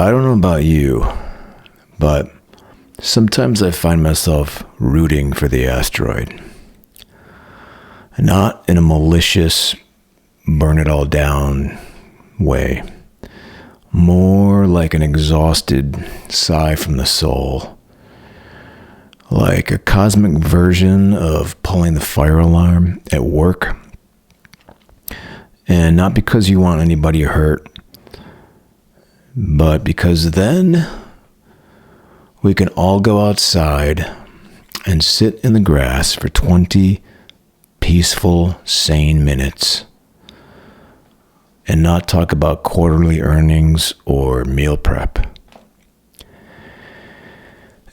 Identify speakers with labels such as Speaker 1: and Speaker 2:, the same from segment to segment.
Speaker 1: I don't know about you, but sometimes I find myself rooting for the asteroid. Not in a malicious, burn it all down way. More like an exhausted sigh from the soul. Like a cosmic version of pulling the fire alarm at work. And not because you want anybody hurt, but because then we can all go outside and sit in the grass for 20 peaceful, sane minutes and not talk about quarterly earnings or meal prep.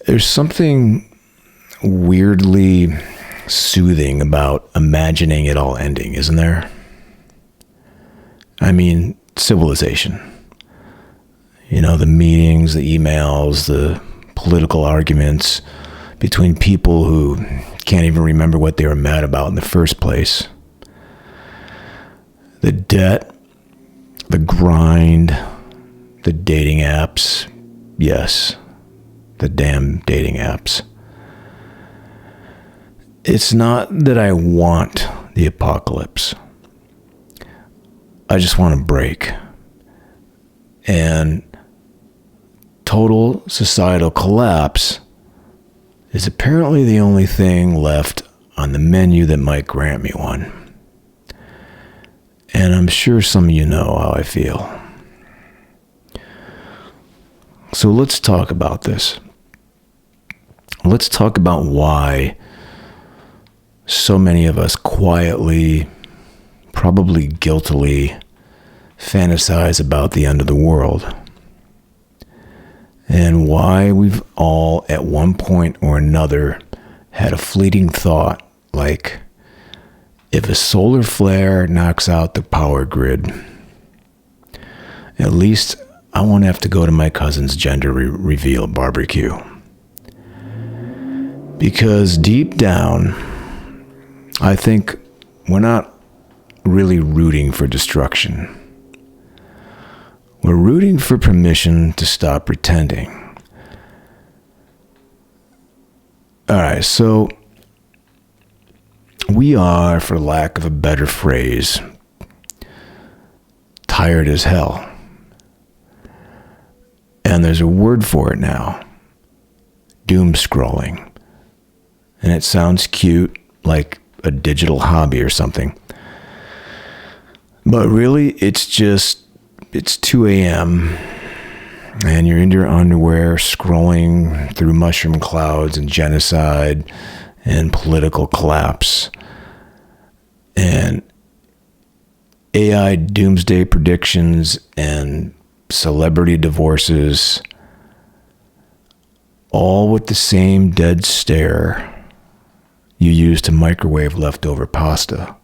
Speaker 1: There's something weirdly soothing about imagining it all ending, isn't there? I mean, civilization. You know, the meetings, the emails, the political arguments between people who can't even remember what they were mad about in the first place. The debt, the grind, the dating apps. Yes, the damn dating apps. It's not that I want the apocalypse. I just want a break. And total societal collapse is apparently the only thing left on the menu that might grant me one. And I'm sure some of you know how I feel. So let's talk about this. Let's talk about why so many of us quietly, probably guiltily, fantasize about the end of the world. And why we've all, at one point or another, had a fleeting thought like, if a solar flare knocks out the power grid, at least I won't have to go to my cousin's gender reveal barbecue. Because deep down, I think we're not really rooting for destruction. We're rooting for permission to stop pretending. All right, so we are, for lack of a better phrase, tired as hell. And there's a word for it now. Doom scrolling. And it sounds cute, like a digital hobby or something. But really, it's 2 a.m. and you're in your underwear scrolling through mushroom clouds and genocide and political collapse and AI doomsday predictions and celebrity divorces, all with the same dead stare you use to microwave leftover pasta.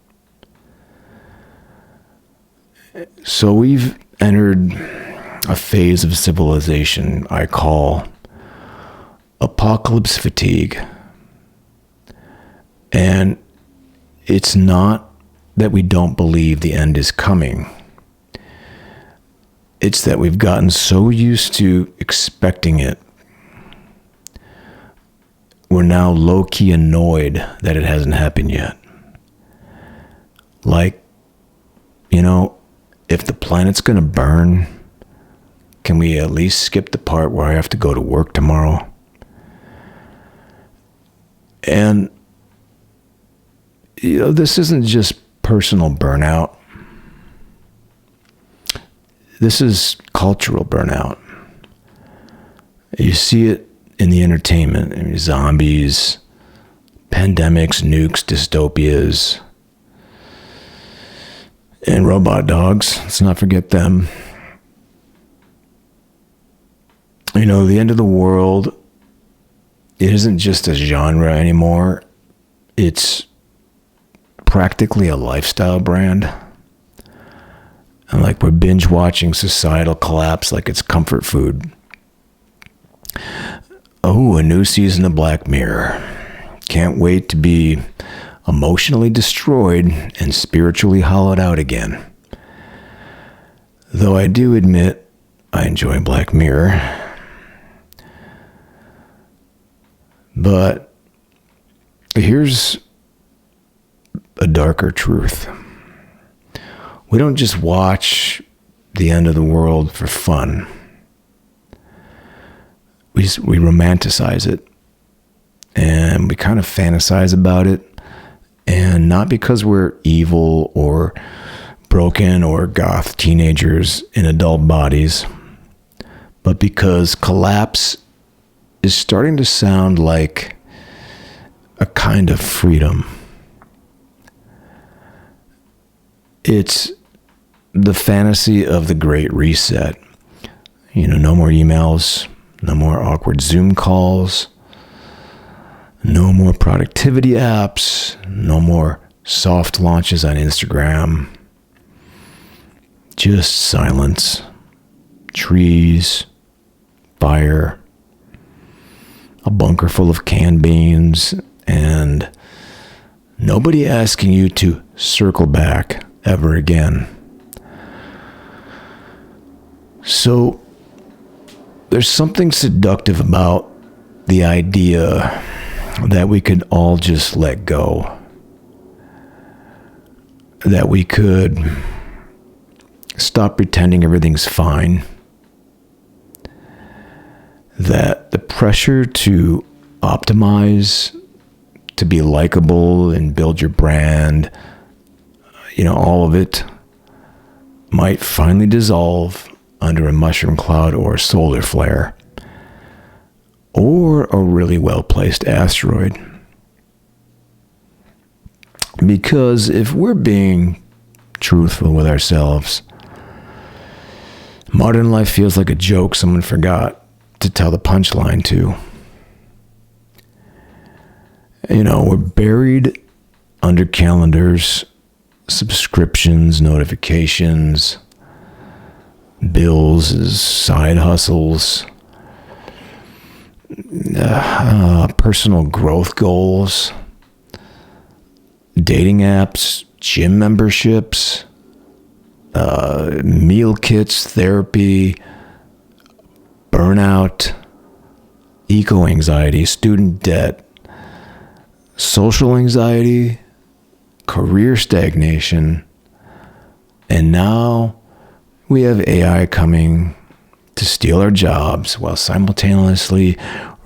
Speaker 1: So we've entered a phase of civilization I call apocalypse fatigue. And it's not that we don't believe the end is coming. It's that we've gotten so used to expecting it. We're now low-key annoyed that it hasn't happened yet. Like, if the planet's going to burn, can we at least skip the part where I have to go to work tomorrow? And, this isn't just personal burnout. This is cultural burnout. You see it in the entertainment. I mean, zombies, pandemics, nukes, dystopias, and robot dogs. Let's not forget them. The end of the world, it isn't just a genre anymore. It's practically a lifestyle brand. And like we're binge watching societal collapse like it's comfort food. Oh, a new season of Black Mirror. Can't wait to be emotionally destroyed and spiritually hollowed out again. Though I do admit, I enjoy Black Mirror. But here's a darker truth. We don't just watch the end of the world for fun. We romanticize it. And we kind of fantasize about it. And not because we're evil or broken or goth teenagers in adult bodies, but because collapse is starting to sound like a kind of freedom. It's the fantasy of the Great Reset. No more emails, no more awkward Zoom calls, no more productivity apps, no more soft launches on Instagram. Just silence, trees, fire, a bunker full of canned beans, and nobody asking you to circle back ever again. So there's something seductive about the idea that we could all just let go. That we could stop pretending everything's fine. That the pressure to optimize, to be likable and build your brand, all of it might finally dissolve under a mushroom cloud or a solar flare. Or a really well-placed asteroid. Because if we're being truthful with ourselves, modern life feels like a joke someone forgot to tell the punchline to. We're buried under calendars, subscriptions, notifications, bills, side hustles, personal growth goals, dating apps, gym memberships, meal kits, therapy, burnout, eco-anxiety, student debt, social anxiety, career stagnation, and now we have AI coming to steal our jobs while simultaneously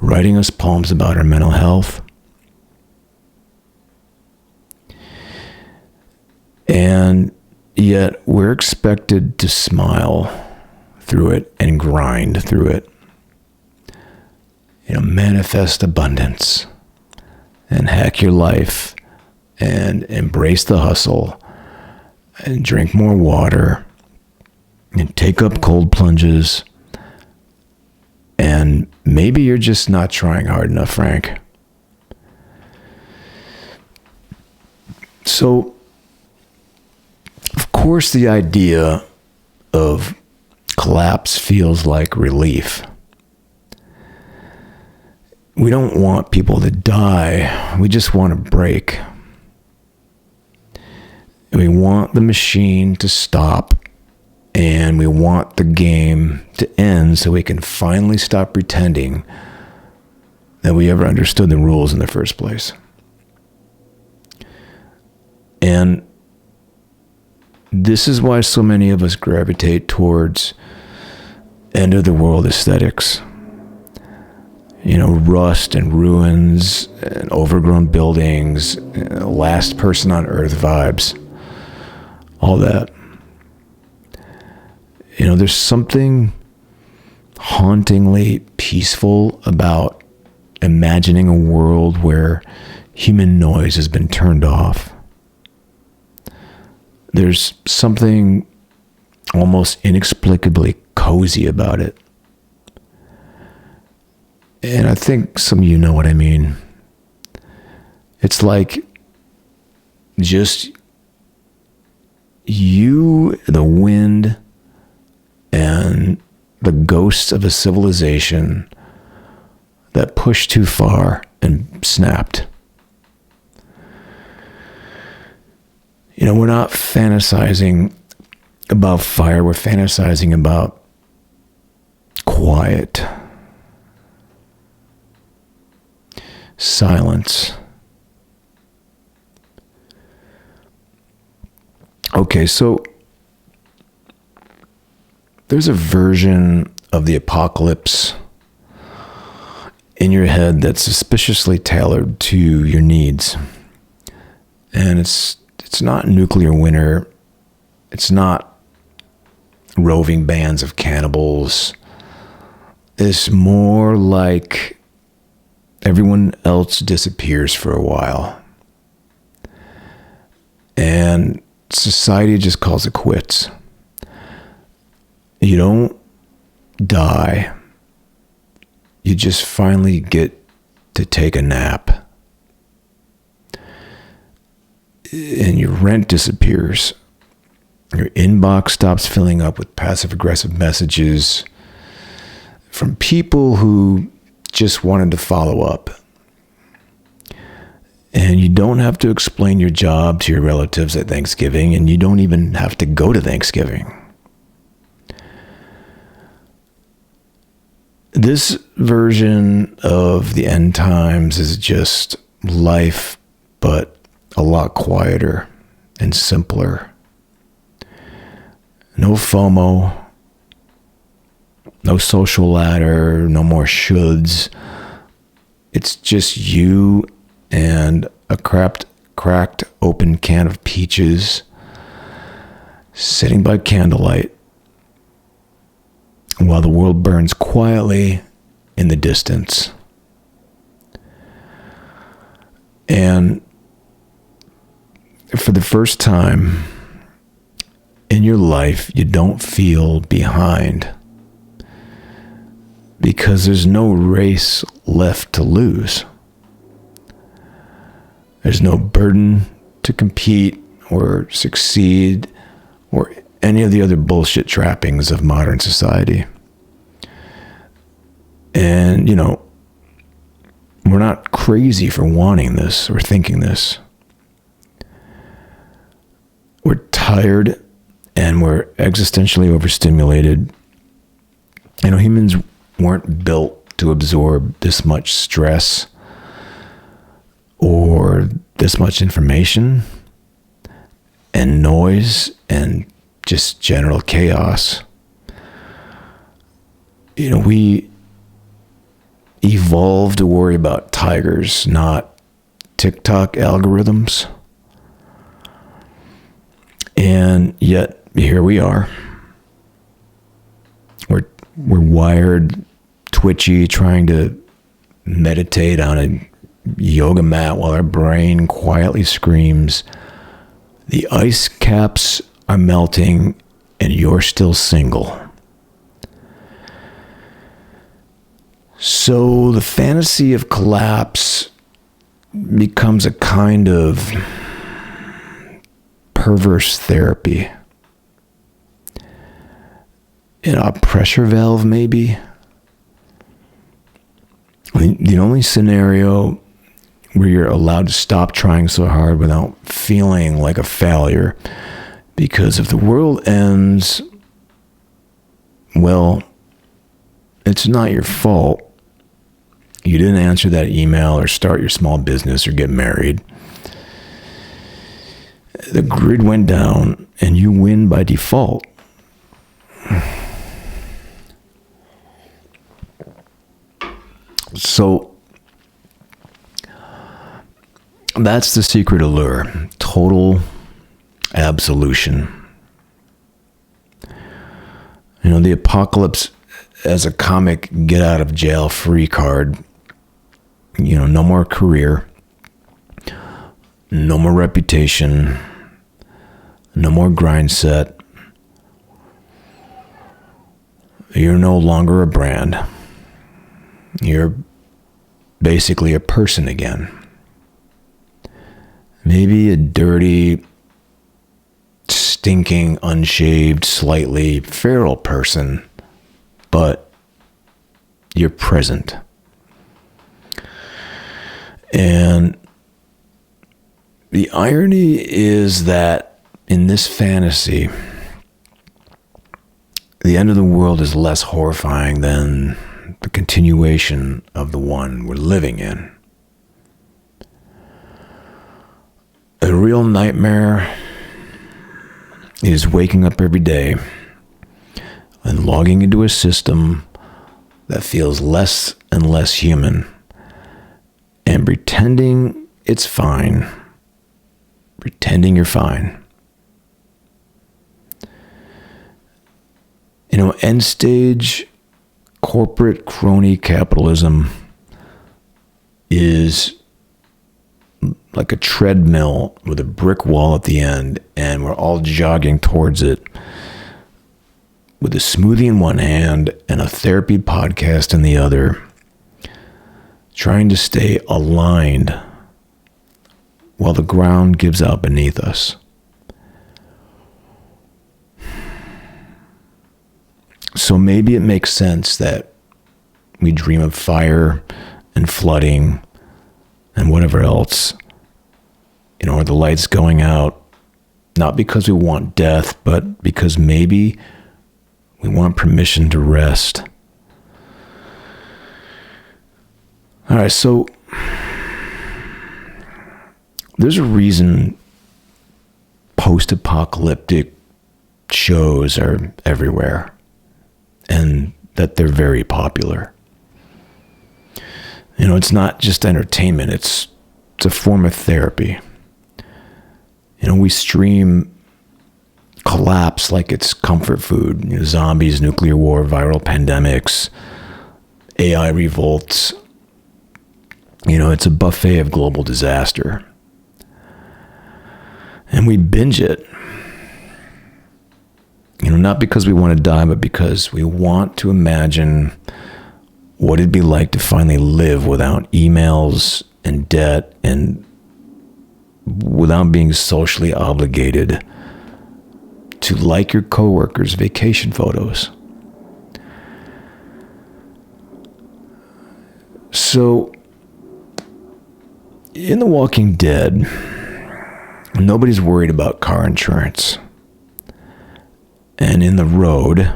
Speaker 1: writing us poems about our mental health. And yet we're expected to smile through it and grind through it. Manifest abundance and hack your life and embrace the hustle and drink more water and take up cold plunges. And maybe you're just not trying hard enough, Frank. So, of course, the idea of collapse feels like relief. We don't want people to die. We just want a break. We want the machine to stop, and we want the game to end so we can finally stop pretending that we ever understood the rules in the first place. And this is why so many of us gravitate towards end of the world aesthetics. Rust and ruins and overgrown buildings, last person on earth vibes, all that. There's something hauntingly peaceful about imagining a world where human noise has been turned off. There's something almost inexplicably cozy about it. And I think some of you know what I mean. It's like just you, the wind, and the ghosts of a civilization that pushed too far and snapped. We're not fantasizing about fire. We're fantasizing about quiet, silence. Okay, so there's a version of the apocalypse in your head that's suspiciously tailored to your needs. And it's not nuclear winter. It's not roving bands of cannibals. It's more like everyone else disappears for a while. And society just calls it quits. You don't die. You just finally get to take a nap. And your rent disappears. Your inbox stops filling up with passive-aggressive messages from people who just wanted to follow up. And you don't have to explain your job to your relatives at Thanksgiving, and you don't even have to go to Thanksgiving. This version of the end times is just life, but a lot quieter and simpler. No FOMO, no social ladder, no more shoulds. It's just you and a cracked open can of peaches sitting by candlelight while the world burns quietly in the distance. And for the first time in your life, you don't feel behind because there's no race left to lose. There's no burden to compete or succeed or any of the other bullshit trappings of modern society. And, we're not crazy for wanting this or thinking this. We're tired and we're existentially overstimulated. Humans weren't built to absorb this much stress or this much information and noise and just general chaos. We evolved to worry about tigers, not TikTok algorithms. And yet, here we are. We're wired, twitchy, trying to meditate on a yoga mat while our brain quietly screams, "The ice caps are melting and you're still single." So the fantasy of collapse becomes a kind of perverse therapy. A pressure valve, maybe. The only scenario where you're allowed to stop trying so hard without feeling like a failure. Because if the world ends, well, it's not your fault. You didn't answer that email or start your small business or get married. The grid went down and you win by default. So that's the secret allure. Total absolution. The apocalypse as a comic get out of jail free card. No more career. No more reputation. No more grind set. You're no longer a brand. You're basically a person again. Maybe a dirty, stinking, unshaved, slightly feral person, but you're present. And the irony is that in this fantasy, the end of the world is less horrifying than the continuation of the one we're living in. A real nightmare is waking up every day and logging into a system that feels less and less human and pretending it's fine, pretending you're fine. You know, end stage corporate crony capitalism is like a treadmill with a brick wall at the end, and we're all jogging towards it with a smoothie in one hand and a therapy podcast in the other, trying to stay aligned while the ground gives out beneath us. So maybe it makes sense that we dream of fire and flooding and whatever else, you know, or the lights going out, not because we want death, but because maybe we want permission to rest. All right, so there's a reason post-apocalyptic shows are everywhere, and that they're very popular. You know, it's not just entertainment, it's a form of therapy. You know, we stream collapse like it's comfort food. You know, zombies, nuclear war, viral pandemics, AI revolts. You know, it's a buffet of global disaster. And we binge it. You know, not because we want to die, but because we want to imagine what it'd be like to finally live without emails and debt and without being socially obligated to like your coworkers' vacation photos. So, in The Walking Dead, nobody's worried about car insurance. And in The Road,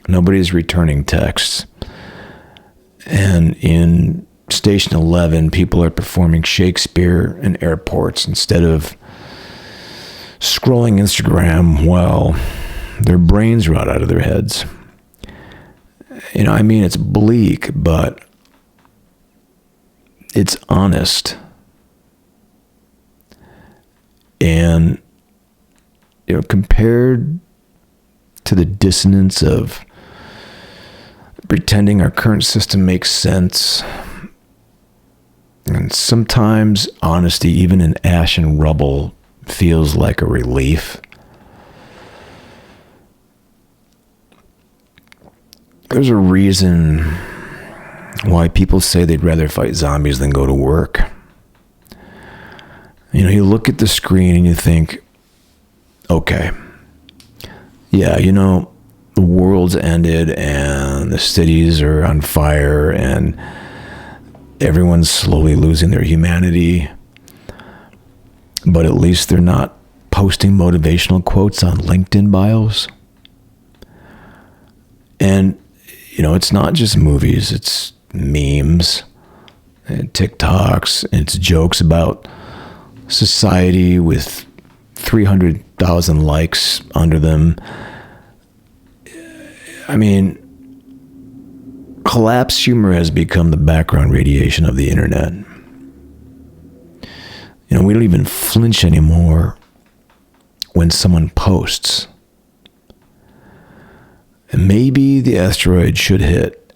Speaker 1: nobody's returning texts. And in Station 11, people are performing Shakespeare in airports instead of scrolling Instagram while their brains rot out of their heads. You know, I mean, it's bleak, but it's honest. And, you know, compared to the dissonance of pretending our current system makes sense, and sometimes honesty, even in ash and rubble, feels like a relief. There's a reason why people say they'd rather fight zombies than go to work. You know, you look at the screen and you think, okay, yeah, you know, the world's ended and the cities are on fire and everyone's slowly losing their humanity, but at least they're not posting motivational quotes on LinkedIn bios. And, you know, it's not just movies, it's memes and TikToks, and it's jokes about society with 300,000 likes under them. I mean, collapse humor has become the background radiation of the internet. You know, we don't even flinch anymore when someone posts. And maybe the asteroid should hit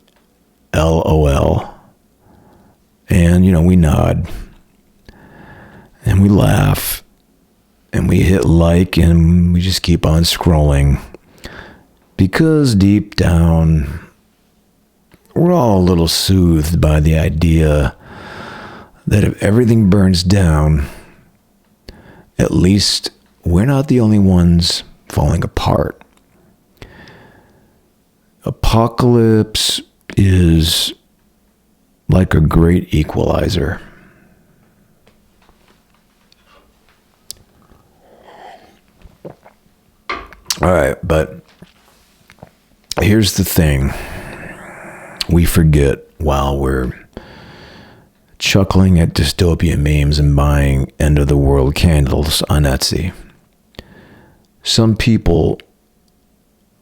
Speaker 1: LOL. And, you know, we nod. And we laugh. And we hit like and we just keep on scrolling. Because deep down, we're all a little soothed by the idea that if everything burns down, at least we're not the only ones falling apart. Apocalypse is like a great equalizer. All right, but Here's the thing. We forget while we're chuckling at dystopia memes and buying end of the world candles on Etsy. Some people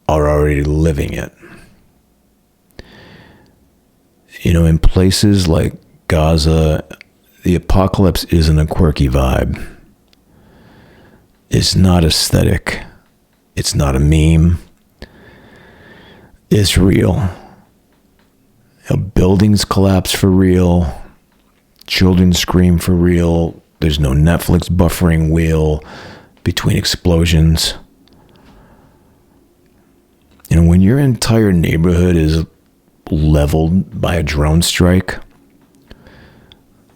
Speaker 1: are already living it. In places like Gaza, the apocalypse isn't a quirky vibe. It's not aesthetic. It's not a meme. It's real. Buildings collapse for real. Children scream for real. There's no Netflix buffering wheel between explosions. When your entire neighborhood is leveled by a drone strike,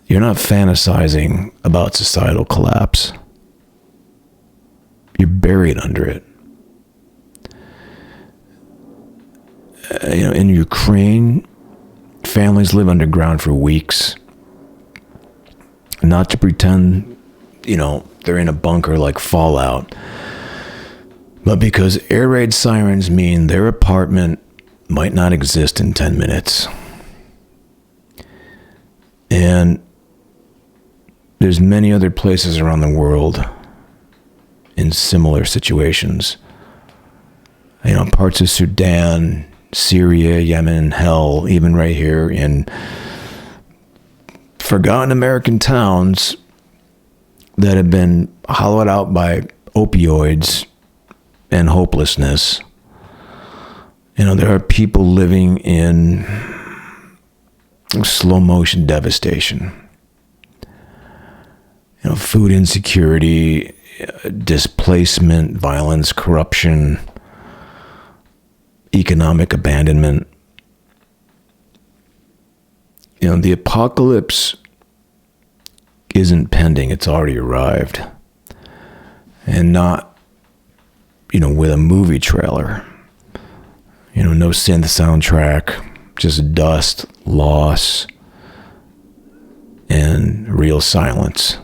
Speaker 1: you're not fantasizing about societal collapse. You're buried under it. In Ukraine, families live underground for weeks. Not to pretend, they're in a bunker like Fallout, but because air raid sirens mean their apartment might not exist in 10 minutes. And there's many other places around the world in similar situations. Parts of Sudan, Syria, Yemen, hell, even right here in forgotten American towns that have been hollowed out by opioids and hopelessness. There are people living in slow motion devastation. Food insecurity, displacement, violence, corruption, economic abandonment. The apocalypse isn't pending, it's already arrived. And not, with a movie trailer. No synth soundtrack, just dust, loss, and real silence.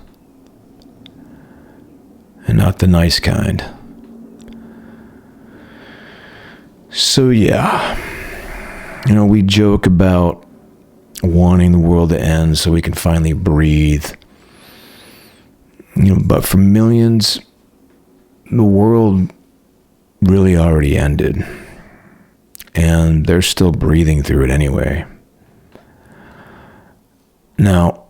Speaker 1: And not the nice kind. So yeah, we joke about wanting the world to end so we can finally breathe. But for millions, the world really already ended. And they're still breathing through it anyway. Now,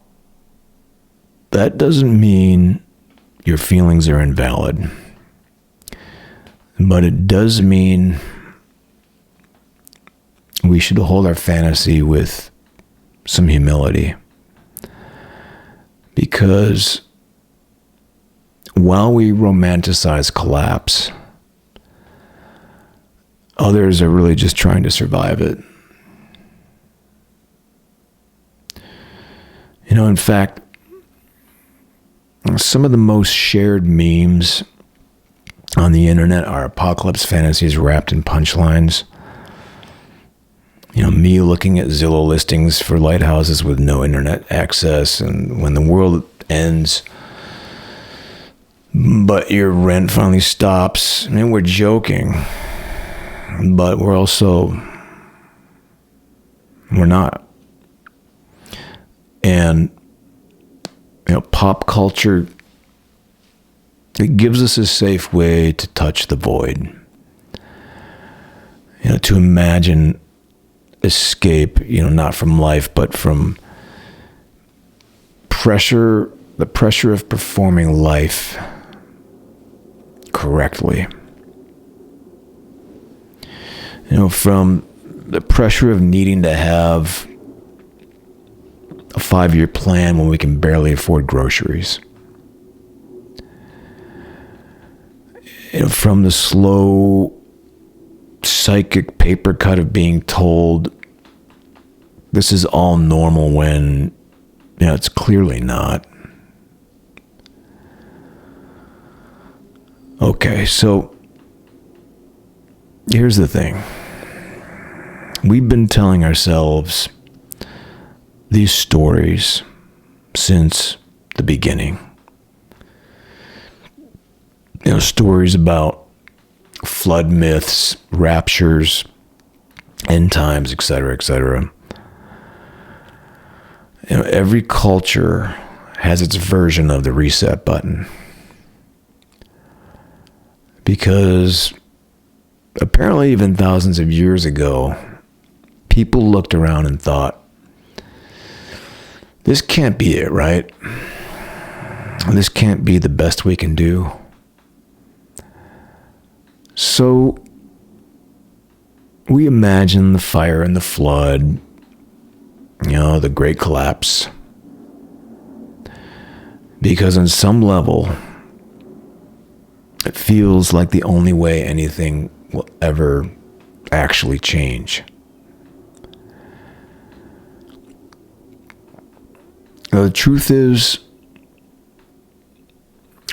Speaker 1: that doesn't mean your feelings are invalid. But it does mean we should hold our fantasy with some humility. Because while we romanticize collapse, others are really just trying to survive it. In fact, some of the most shared memes on the internet are apocalypse fantasies wrapped in punchlines. Me looking at Zillow listings for lighthouses with no internet access, and when the world ends, but your rent finally stops. We're joking, but we're not. And, pop culture, it gives us a safe way to touch the void. To imagine escape, not from life, but from the pressure of performing life correctly. From the pressure of needing to have a 5-year plan when we can barely afford groceries. From the slow psychic paper cut of being told this is all normal when, it's clearly not. Okay, so here's the thing. We've been telling ourselves these stories since the beginning. Stories about flood myths, raptures, end times, etc., etc. Every culture has its version of the reset button. Because apparently even thousands of years ago, people looked around and thought, this can't be it, right? This can't be the best we can do. So we imagine the fire and the flood, the Great Collapse. Because on some level, it feels like the only way anything will ever actually change. The truth is,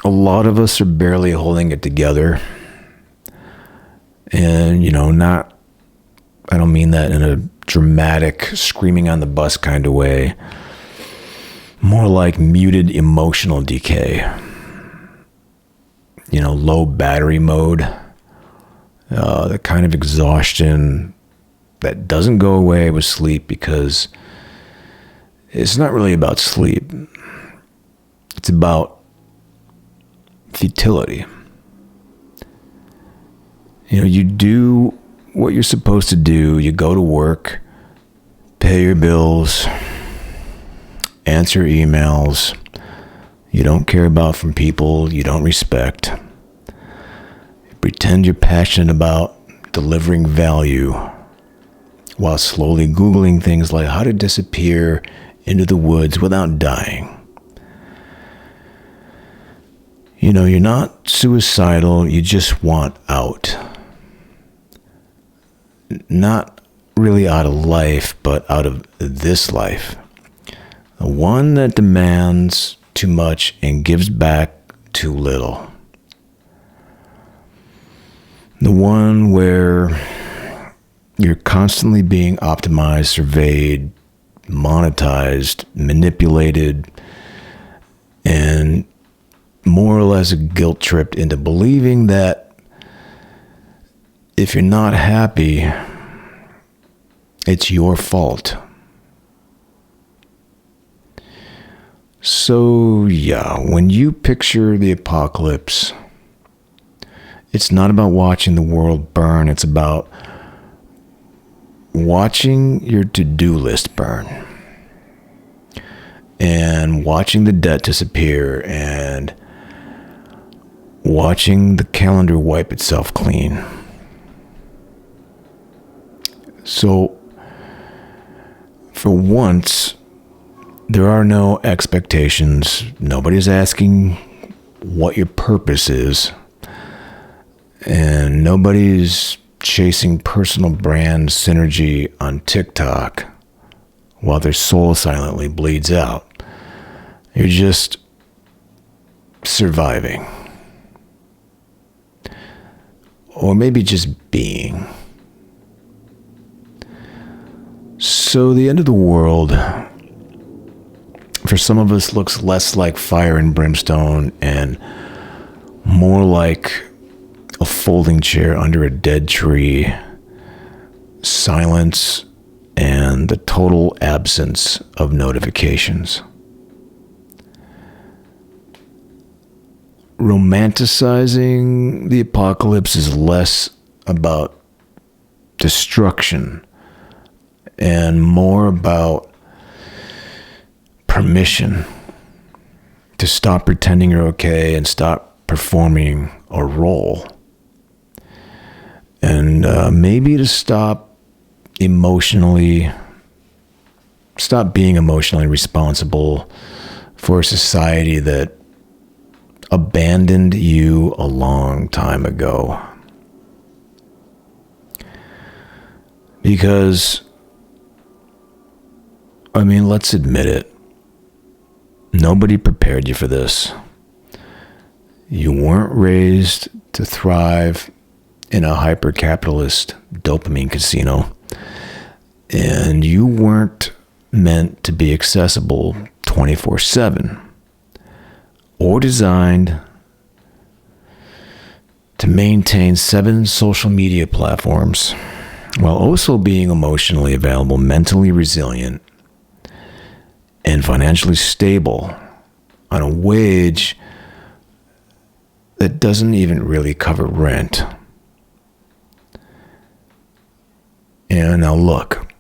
Speaker 1: a lot of us are barely holding it together. And, I don't mean that in a dramatic, screaming on the bus kind of way. More like muted emotional decay. Low battery mode. The kind of exhaustion that doesn't go away with sleep, because it's not really about sleep. It's about futility. You do what you're supposed to do. You go to work, pay your bills, answer emails you don't care about from people you don't respect. You pretend you're passionate about delivering value while slowly Googling things like how to disappear into the woods without dying. You're not suicidal, you just want out. Not really out of life, but out of this life. The one that demands too much and gives back too little. The one where you're constantly being optimized, surveyed, monetized, manipulated, and more or less guilt-tripped into believing that if you're not happy, it's your fault. So, when you picture the apocalypse, it's not about watching the world burn. It's about watching your to-do list burn. And watching the debt disappear. And watching the calendar wipe itself clean. So, for once, there are no expectations. Nobody's asking what your purpose is. And nobody's chasing personal brand synergy on TikTok while their soul silently bleeds out. You're just surviving. Or maybe just being. So the end of the world, for some of us, looks less like fire and brimstone and more like a folding chair under a dead tree, silence, and the total absence of notifications. Romanticizing the apocalypse is less about destruction and more about permission to stop pretending you're okay and stop performing a role. And maybe to stop being emotionally responsible for a society that abandoned you a long time ago. Because, let's admit it, nobody prepared you for this. You weren't raised to thrive in a hyper-capitalist dopamine casino. And you weren't meant to be accessible 24/7 or designed to maintain 7 social media platforms while also being emotionally available, mentally resilient, and financially stable on a wage that doesn't even really cover rent. And now look,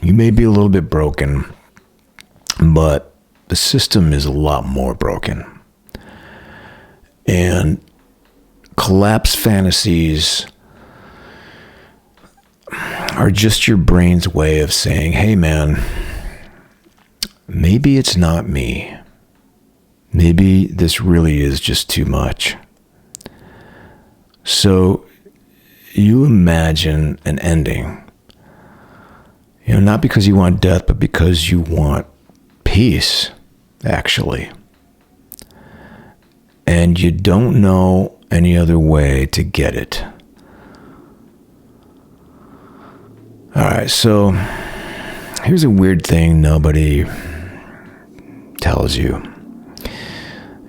Speaker 1: you may be a little bit broken, but the system is a lot more broken. And collapse fantasies are just your brain's way of saying, hey man, maybe it's not me. Maybe this really is just too much. So you imagine an ending. Not because you want death, but because you want peace, actually. And you don't know any other way to get it. All right, so here's a weird thing nobody tells you.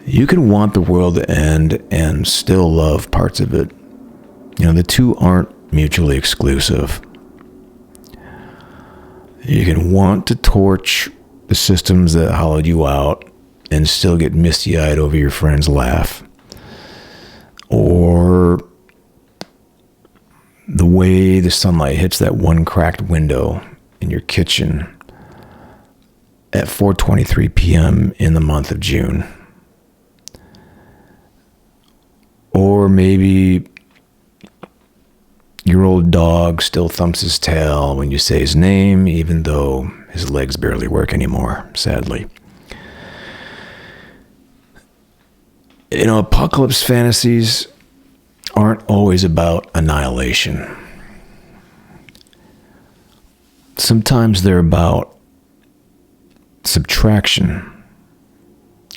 Speaker 1: You can want the world to end and still love parts of it. The two aren't mutually exclusive. You can want to torch the systems that hollowed you out and still get misty-eyed over your friend's laugh. Or the way the sunlight hits that one cracked window in your kitchen at 4:23 p.m. in the month of June. Or maybe your old dog still thumps his tail when you say his name, even though his legs barely work anymore, sadly. Apocalypse fantasies aren't always about annihilation. Sometimes they're about subtraction.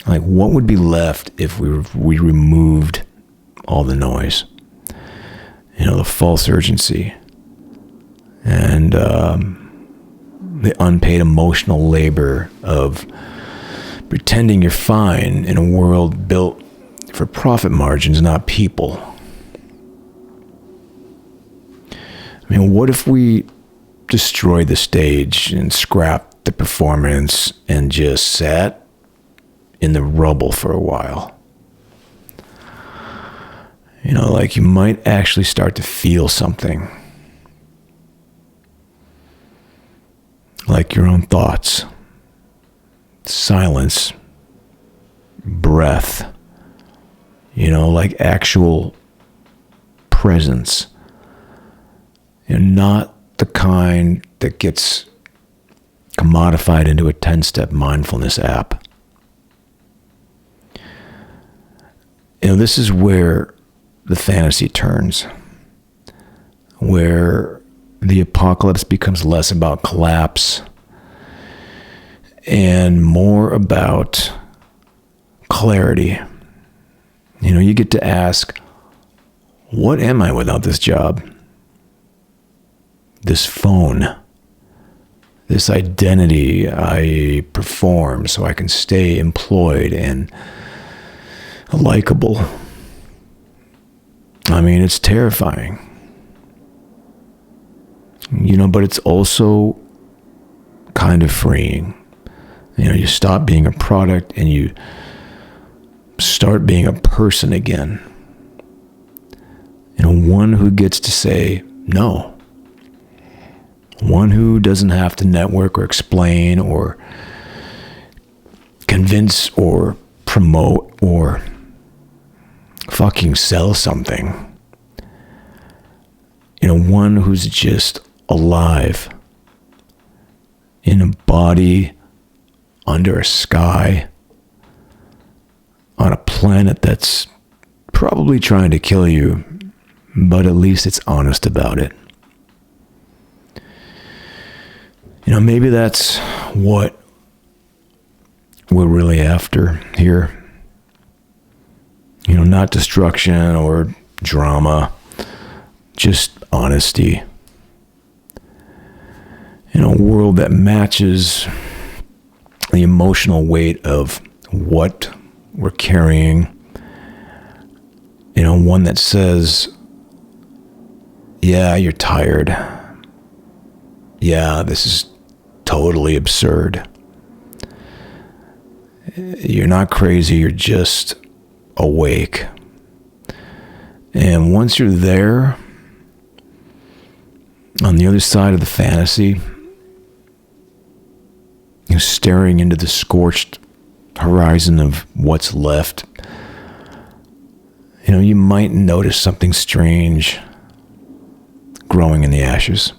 Speaker 1: Like, what would be left if we removed all the noise? The false urgency and the unpaid emotional labor of pretending you're fine in a world built for profit margins, not people. What if we destroyed the stage and scrapped the performance and just sat in the rubble for a while? Like you might actually start to feel something. Like your own thoughts, silence, breath, like actual presence. Not the kind that gets commodified into a 10-step mindfulness app. This is where the fantasy turns, where the apocalypse becomes less about collapse and more about clarity. You get to ask, what am I without this job? This phone? This identity I perform so I can stay employed and likable? It's terrifying. But it's also kind of freeing. You stop being a product and you start being a person again. One who gets to say no. One who doesn't have to network or explain or convince or promote or fucking sell something. One who's just alive in a body under a sky on a planet that's probably trying to kill you, but at least it's honest about it. Maybe that's what we're really after here. Not destruction or drama, just honesty. A world that matches the emotional weight of what we're carrying. One that says, Yeah, you're tired. Yeah, this is totally absurd. You're not crazy, you're just awake. And once you're there, on the other side of the fantasy, you're staring into the scorched horizon of what's left. You might notice something strange growing in the ashes.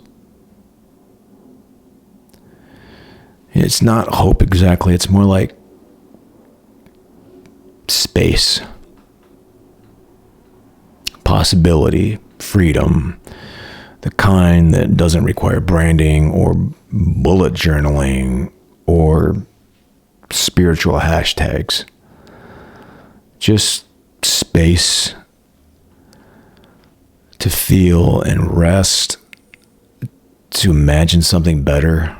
Speaker 1: It's not hope exactly, it's more like space, possibility, freedom, the kind that doesn't require branding or bullet journaling or spiritual hashtags. Just space to feel and rest, to imagine something better.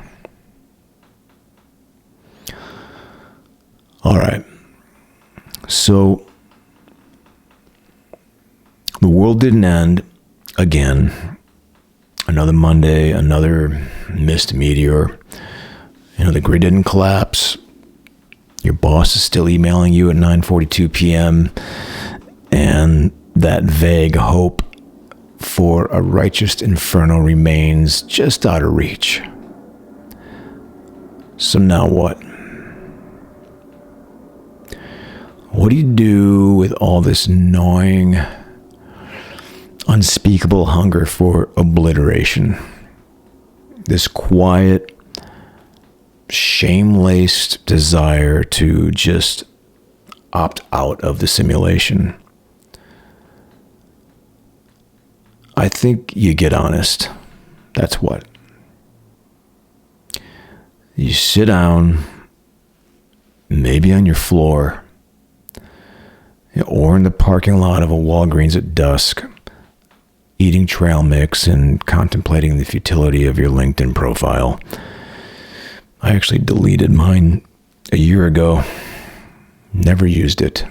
Speaker 1: All right. So the world didn't end again. Another Monday, another missed meteor. The grid didn't collapse. Your boss is still emailing you at 9:42 p.m. And that vague hope for a righteous inferno remains just out of reach. So now what? What do you do with all this gnawing, unspeakable hunger for obliteration? This quiet, shame-laced desire to just opt out of the simulation. I think you get honest. That's what. You sit down, maybe on your floor, or in the parking lot of a Walgreens at dusk, eating trail mix and contemplating the futility of your LinkedIn profile. I actually deleted mine a year ago. Never used it.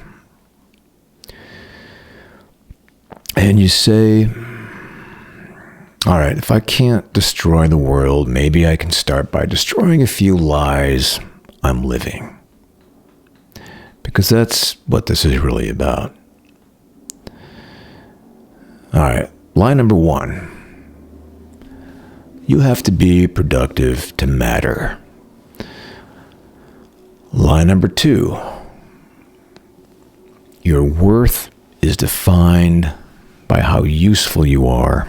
Speaker 1: And you say, all right, if I can't destroy the world, maybe I can start by destroying a few lies I'm living. Because that's what this is really about. All right, lie number 1. You have to be productive to matter. Lie number 2. Your worth is defined by how useful you are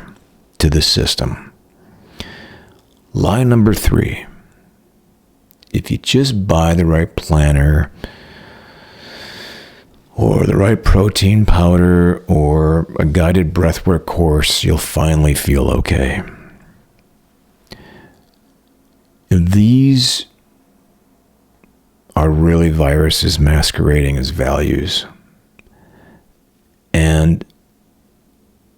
Speaker 1: to the system. Lie number 3. If you just buy the right planner, or the right protein powder, or a guided breathwork course, you'll finally feel okay. These are really viruses masquerading as values. And,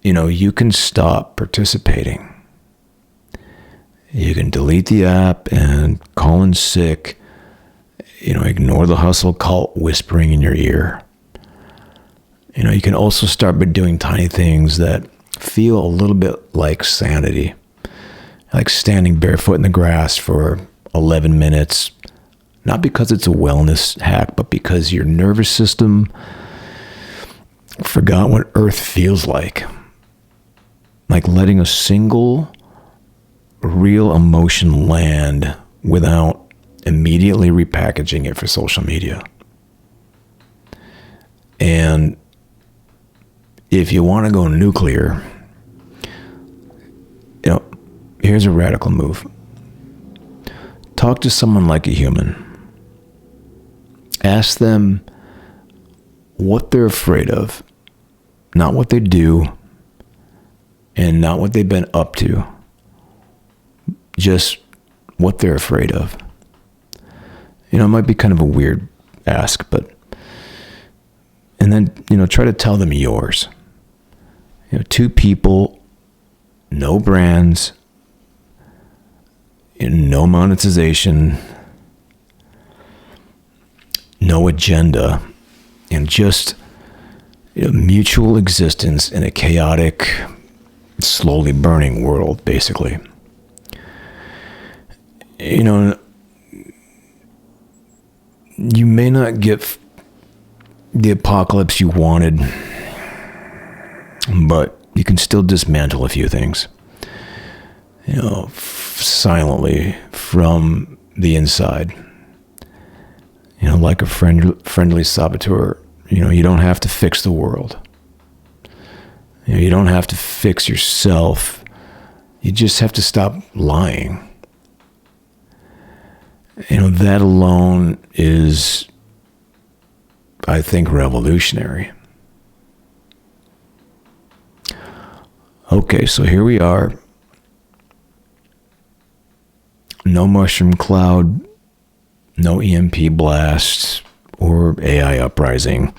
Speaker 1: you can stop participating. You can delete the app and call in sick, ignore the hustle cult whispering in your ear. You can also start by doing tiny things that feel a little bit like sanity, like standing barefoot in the grass for 11 minutes, not because it's a wellness hack, but because your nervous system forgot what Earth feels like letting a single real emotion land without immediately repackaging it for social media. And if you want to go nuclear, here's a radical move. Talk to someone like a human. Ask them what they're afraid of, not what they do, and not what they've been up to. Just what they're afraid of. It might be kind of a weird ask, but and then, try to tell them yours. 2 people, no brands, no monetization, no agenda, and just mutual existence in a chaotic, slowly burning world, basically. You know, you may not get the apocalypse you wanted, but you can still dismantle a few things, you know, silently from the inside. You know, like a friendly saboteur. You know, you don't have to fix the world. You know, you don't have to fix yourself. You just have to stop lying. You know, that alone is, I think, revolutionary. Okay, so here we are. No mushroom cloud, no EMP blast, or AI uprising.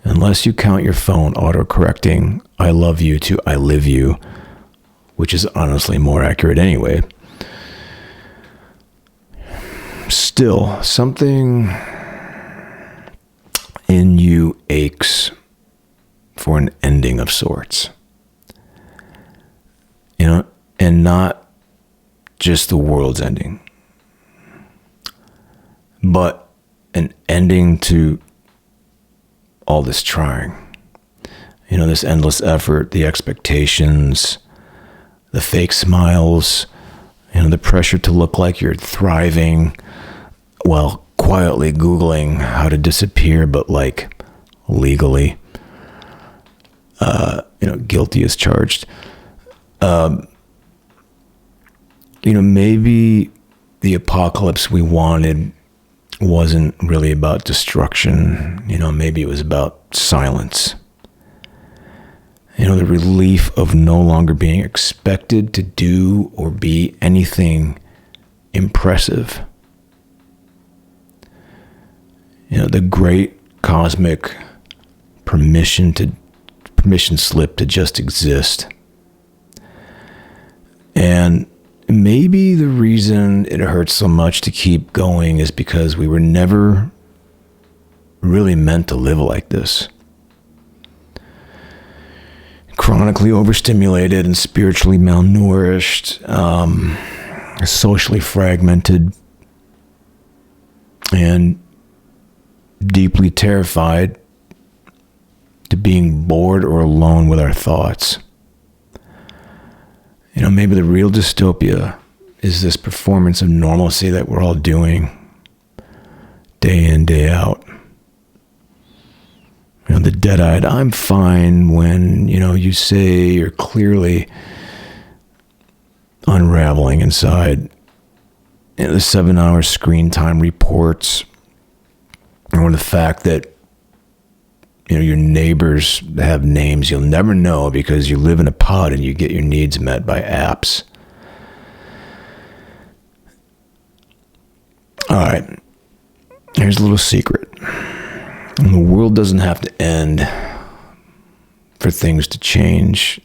Speaker 1: Unless you count your phone auto-correcting I love you to I live you, which is honestly more accurate anyway. Still, something in you aches for an ending of sorts. You know, and not just the world's ending, but an ending to all this trying. You know, this endless effort, the expectations, the fake smiles, you know, the pressure to look like you're thriving while quietly Googling how to disappear, but like legally. You know, guilty as charged. You know, maybe the apocalypse we wanted wasn't really about destruction. You know, maybe it was about silence. You know, the relief of no longer being expected to do or be anything impressive. You know, the great cosmic permission slip to just exist. And maybe the reason it hurts so much to keep going is because we were never really meant to live like this. Chronically overstimulated and spiritually malnourished, socially fragmented, and deeply terrified to being bored or alone with our thoughts. You know, maybe the real dystopia is this performance of normalcy that we're all doing day in, day out. You know, the dead-eyed, I'm fine, when, you know, you say you're clearly unraveling inside. You know, the 7-hour screen time reports, or the fact that, you know, your neighbors have names you'll never know because you live in a pod and you get your needs met by apps. All right, here's a little secret. The world doesn't have to end for things to change.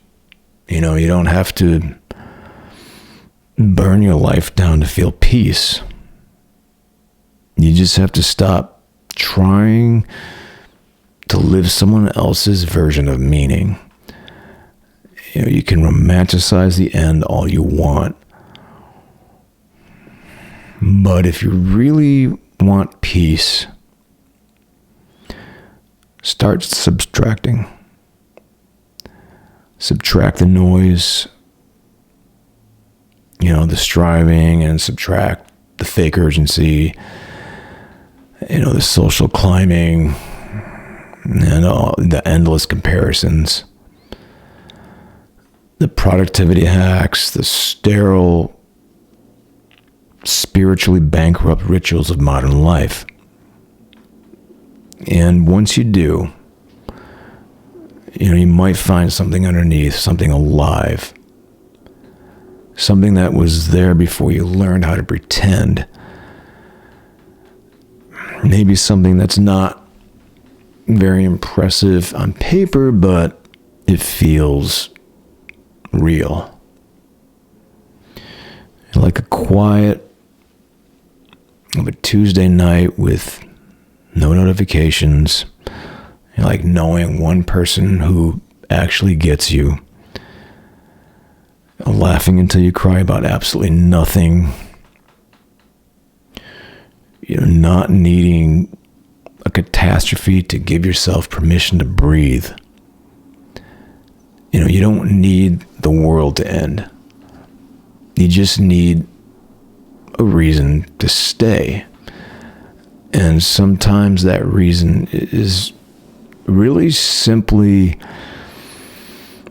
Speaker 1: You know, you don't have to burn your life down to feel peace. You just have to stop trying to live someone else's version of meaning. You know, you can romanticize the end all you want, but if you really want peace, start subtracting. Subtract the noise, you know, the striving, and subtract the fake urgency, you know, the social climbing, and all the endless comparisons, the productivity hacks, the sterile, spiritually bankrupt rituals of modern life. And once you do, you know, you might find something underneath, something alive, something that was there before you learned how to pretend. Maybe something that's not very impressive on paper, but it feels real. Like a quiet of a Tuesday night with no notifications, like knowing one person who actually gets you, laughing until you cry about absolutely nothing, not needing a catastrophe to give yourself permission to breathe. You don't need the world to end. You just need a reason to stay. And sometimes that reason is really simply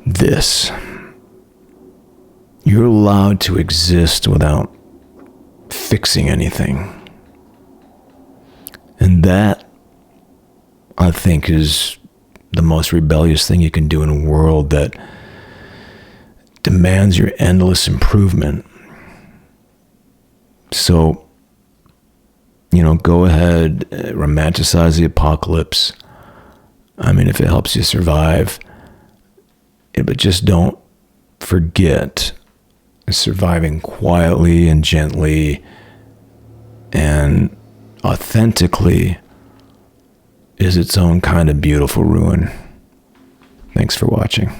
Speaker 1: this. You're allowed to exist without fixing anything. And that, I think, is the most rebellious thing you can do in a world that demands your endless improvement. So, go ahead, romanticize the apocalypse. I mean, if it helps you survive, but just don't forget surviving quietly and gently and authentically is its own kind of beautiful ruin. Thanks for watching.